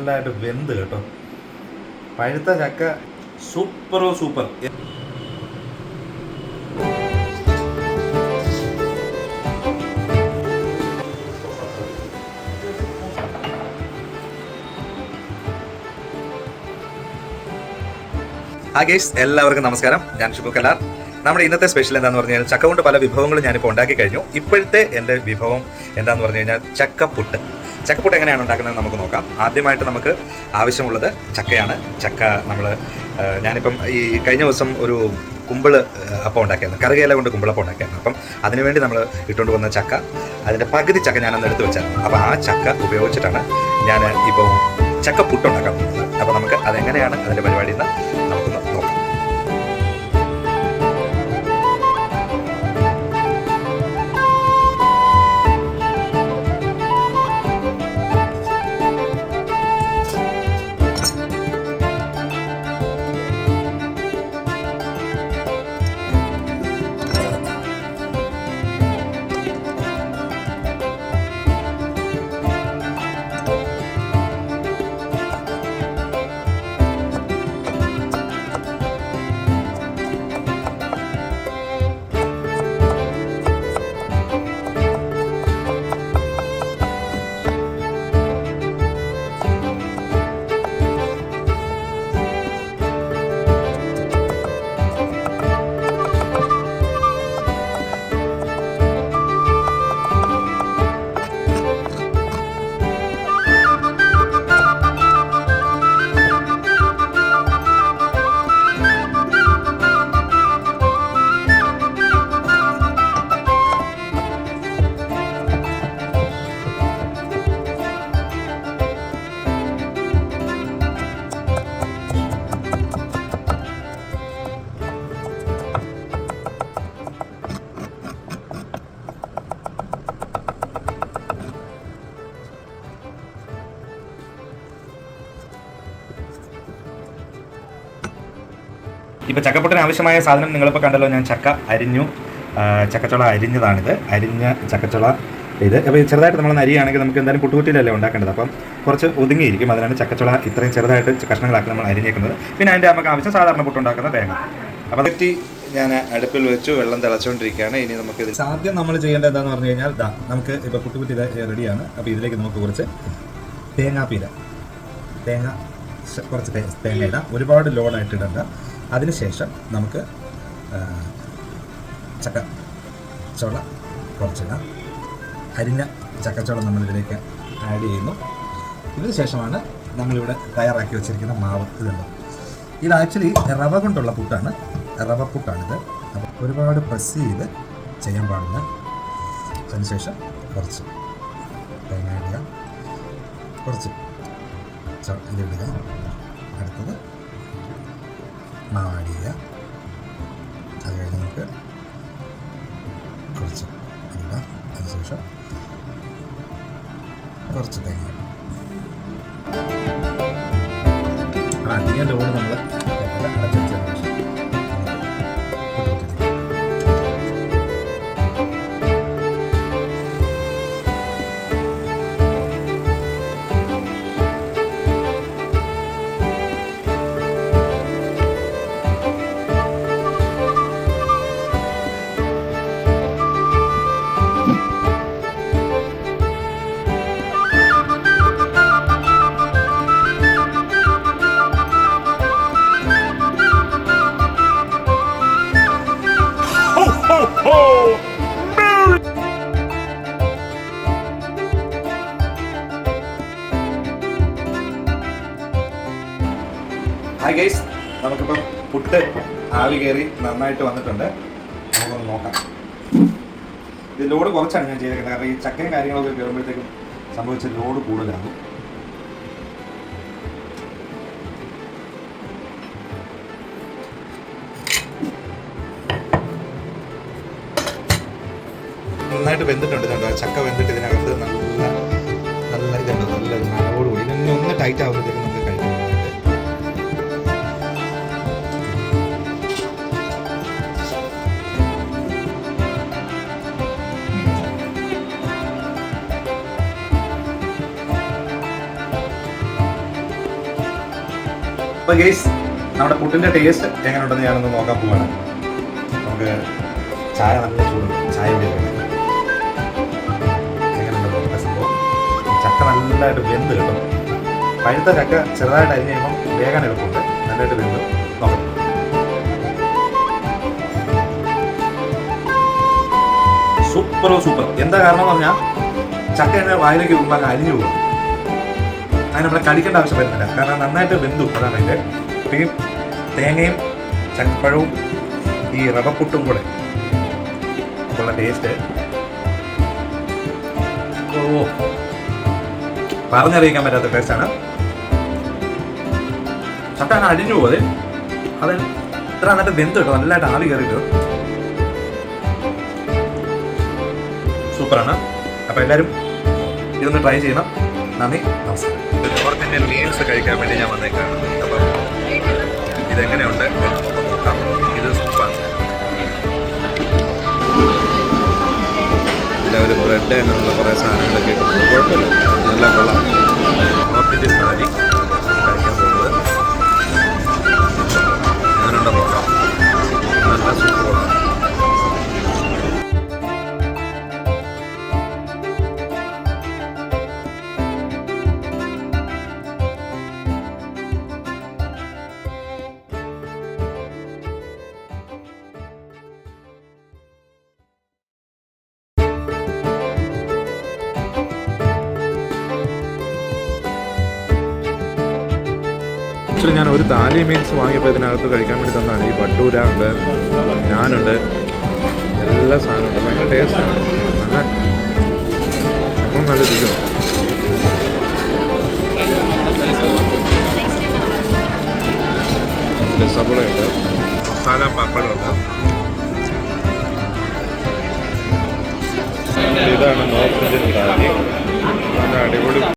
നല്ലതായിട്ട് വെന്ത് കേട്ടോ. പഴുത്ത ചക്ക സൂപ്പർ. ഗൈസ്, എല്ലാവർക്കും നമസ്കാരം. ഞാൻ ഷിബു കലാർ. നമ്മുടെ ഇന്നത്തെ സ്പെഷ്യൽ എന്താണെന്ന് പറഞ്ഞു കഴിഞ്ഞാൽ ചക്ക കൊണ്ട് പല വിഭവങ്ങളും ഞാനിപ്പോൾ ഉണ്ടാക്കി കഴിഞ്ഞു. ഇപ്പോഴത്തെ എൻ്റെ വിഭവം എന്താണെന്ന് പറഞ്ഞു കഴിഞ്ഞാൽ ചക്കപ്പുട്ട്. ചക്കപ്പുട്ട് എങ്ങനെയാണ് ഉണ്ടാക്കുന്നത് നമുക്ക് നോക്കാം. ആദ്യമായിട്ട് നമുക്ക് ആവശ്യമുള്ളത് ചക്കയാണ്. ചക്ക ഞാനിപ്പം ഈ കഴിഞ്ഞ ദിവസം ഒരു കുമ്പിള് അപ്പം ഉണ്ടാക്കിയായിരുന്നു, കറുകയില കൊണ്ട് കുമ്പിളപ്പം ഉണ്ടാക്കിയായിരുന്നു. അപ്പം അതിനുവേണ്ടി നമ്മൾ ഇട്ടുകൊണ്ട് വന്ന ചക്ക, അതിൻ്റെ പകുതി ചക്ക ഞാനന്ന് എടുത്ത് വെച്ചായിരുന്നു. അപ്പോൾ ആ ചക്ക ഉപയോഗിച്ചിട്ടാണ് ഞാൻ ഇപ്പോൾ ചക്കപ്പുട്ട് ഉണ്ടാക്കാൻ പോകുന്നത്. അപ്പോൾ നമുക്ക് അതെങ്ങനെയാണ് അതിൻ്റെ പരിപാടി എന്ന് നമുക്കൊന്ന് നോക്കാം. ഇപ്പോൾ ചക്കപ്പുട്ടിന് ആവശ്യമായ സാധനം നിങ്ങളിപ്പോൾ കണ്ടല്ലോ. ഞാൻ ചക്ക അരിഞ്ഞു, ചക്കച്ചുള അരിഞ്ഞതാണിത്. അരിഞ്ഞ ചക്കച്ചുള ഇത്. അപ്പോൾ ചെറുതായിട്ട് നമ്മൾ അരിയാണെങ്കിൽ നമുക്ക് എന്തായാലും പുട്ടുകുറ്റിയിലല്ലേ ഉണ്ടാക്കേണ്ടത്, അപ്പം കുറച്ച് ഒതുങ്ങിയിരിക്കും. അതിനാണ് ചക്കച്ചുള ഇത്രയും ചെറുതായിട്ട് കഷ്ണങ്ങളാക്കി നമ്മൾ അരിഞ്ഞേക്കുന്നത്. പിന്നെ അതിൻ്റെ നമുക്ക് ആവശ്യം സാധാരണ പുട്ടുണ്ടാക്കുന്ന തേങ്ങ. അപ്പോൾ അതെറ്റി ഞാൻ അടുപ്പിൽ വെച്ചു, വെള്ളം തിളച്ചുകൊണ്ടിരിക്കുകയാണ്. ഇനി നമുക്ക് ഇത് ആദ്യം നമ്മൾ ചെയ്യേണ്ടത് എന്താണെന്ന് പറഞ്ഞു കഴിഞ്ഞാൽ നമുക്ക് ഇപ്പോൾ പുട്ടുകുറ്റി റെഡിയാണ്. അപ്പോൾ ഇതിലേക്ക് നമുക്ക് കുറച്ച് തേങ്ങ കുറച്ച് തേങ്ങ ഇടാം. ഒരുപാട് ലോഡായിട്ട് ഇടണ്ട. അതിനുശേഷം നമുക്ക് ചക്കച്ചുള കുറച്ചിടാം. അരിഞ്ഞ ചക്കച്ചുള നമ്മളിതിലേക്ക് ആഡ് ചെയ്യുന്നു. ഇതിന് ശേഷമാണ് നമ്മളിവിടെ തയ്യാറാക്കി വെച്ചിരിക്കുന്ന മാവ്. ഇതുണ്ട്. ഇത് ആക്ച്വലി റവ കൊണ്ടുള്ള പുട്ടാണ്, റവ പുട്ടാണിത്. അപ്പോൾ ഒരുപാട് പ്രസ് ചെയ്ത് ചെയ്യാൻ പാടില്ല. അതിനുശേഷം കുറച്ച് തേങ്ങ ഇടുക, കുറച്ച് ഇതിടുക. അടുത്തത് മാവ് ആഡ് ചെയ്യുക. അത് കഴിഞ്ഞ് നമുക്ക് കുറച്ച് ഇടുക. അതിനുശേഷം കുറച്ച് തേങ്ങ. അധികം ലോഡ് നമ്മൾ അടച്ചു. ഹായ് ഗൈസ്, നമുക്കിപ്പം പുട്ട് ആവി കയറി നന്നായിട്ട് വന്നിട്ടുണ്ട്. നമുക്കൊന്ന് നോക്കാം. ഇത് ലോഡ് കുറച്ചാണ് ഞാൻ ചെയ്തേക്കുന്നത്, കാരണം ഈ ചക്കയും കാര്യങ്ങളൊക്കെ കയറുമ്പോഴത്തേക്കും സംഭവിച്ച ലോഡ് കൂടുതലാകും. നന്നായിട്ട് വെന്തിട്ടുണ്ട്. ഇതുണ്ടോ, ചക്ക വെന്തിട്ട് ഇതിനകത്ത് നല്ല ഇതുണ്ട്, നല്ല നനവോട് കൂടി. ഇതൊന്നും ഒന്ന് ടൈറ്റ് ആകുമ്പോഴത്തേക്കും നമുക്ക് കഴിക്കാം. അപ്പോൾ ഗൈസ്, നമ്മുടെ പുട്ടിൻ്റെ ടേസ്റ്റ് എങ്ങനെയുണ്ടെന്ന് ഞാനൊന്ന് നോക്കാൻ പോവാണ്. നമുക്ക് ചായ നല്ല ചൂടുണ്ട്, ചായ എങ്ങനെയുണ്ടെന്ന് നോക്കാം. സംഭവം ചക്ക നല്ലതായിട്ട് വെന്ത് കിട്ടും. പഴുത്ത ചക്ക ചെറുതായിട്ട് അരിഞ്ഞ് കഴിയുമ്പം വേഗം എളുപ്പമുണ്ട്. നല്ലതായിട്ട് വെന്ത് നോക്കാം. സൂപ്പർ. എന്താ കാരണം എന്ന് പറഞ്ഞാൽ ചക്ക എന്നെ വായിലേക്ക് പോകുമ്പോൾ അങ്ങ് അരിഞ്ഞു പോകും. അതിന് നമ്മളെ കടിക്കേണ്ട ആവശ്യം വരുന്നില്ല, കാരണം നന്നായിട്ട് വെന്തു. അതാണ് അതിൻ്റെ ഈ തേങ്ങയും ചക്കപ്പഴവും ഈ റവപ്പുട്ടും കൂടെ ഉള്ള ടേസ്റ്റ് പറഞ്ഞറിയിക്കാൻ പറ്റാത്ത ടേസ്റ്റാണ്. ചക്ക അങ്ങനെ അരിഞ്ഞു പോകാതെ അത് ഇത്ര നന്നായിട്ട് വെന്ത് കിട്ടും, നല്ലതായിട്ട് ആവി കയറിയിട്ട് സൂപ്പറാണ്. അപ്പോൾ എല്ലാവരും ഇതൊന്ന് ട്രൈ ചെയ്യണം. നന്ദി, നമസ്കാരം. നോർത്ത് ഇന്ത്യൻ മീൽസ് കഴിക്കാൻ വേണ്ടി ഞാൻ വന്നേക്കാണ്. അപ്പം ഇതെങ്ങനെയുണ്ട് നോക്കാം. ഇത് സൂപ്പാണ്. ഇതിലൊരു ബ്രെഡ് എന്നുള്ള കുറേ സാധനങ്ങളൊക്കെ കുഴപ്പമില്ല, നല്ല കൊള്ളാം. നോർത്ത് ഇന്ത്യൻ സ്ഥാലി കഴിക്കാൻ പോകുന്നത് അങ്ങനെയുണ്ടോ നോക്കാം. നല്ല സൂപ്പറാണ്. ആക്ച്വലി ഞാൻ ഒരു താലി മീൽസ് വാങ്ങിയപ്പോൾ ഇതിനകത്ത് കഴിക്കാൻ വേണ്ടി തന്നാണ്. ഈ ഭട്ടൂര ഉണ്ട്, ഞാനുണ്ട്, എല്ലാ സാധനമുണ്ട്. ഭയങ്കര ടേസ്റ്റാണ്. നല്ല രുചിയുണ്ട്. സബോളയുണ്ട്, മസാല പപ്പടമുണ്ട്. ഇതാണ് നോർത്ത് ഇന്ത്യൻ താലി. നല്ല അടിപൊളി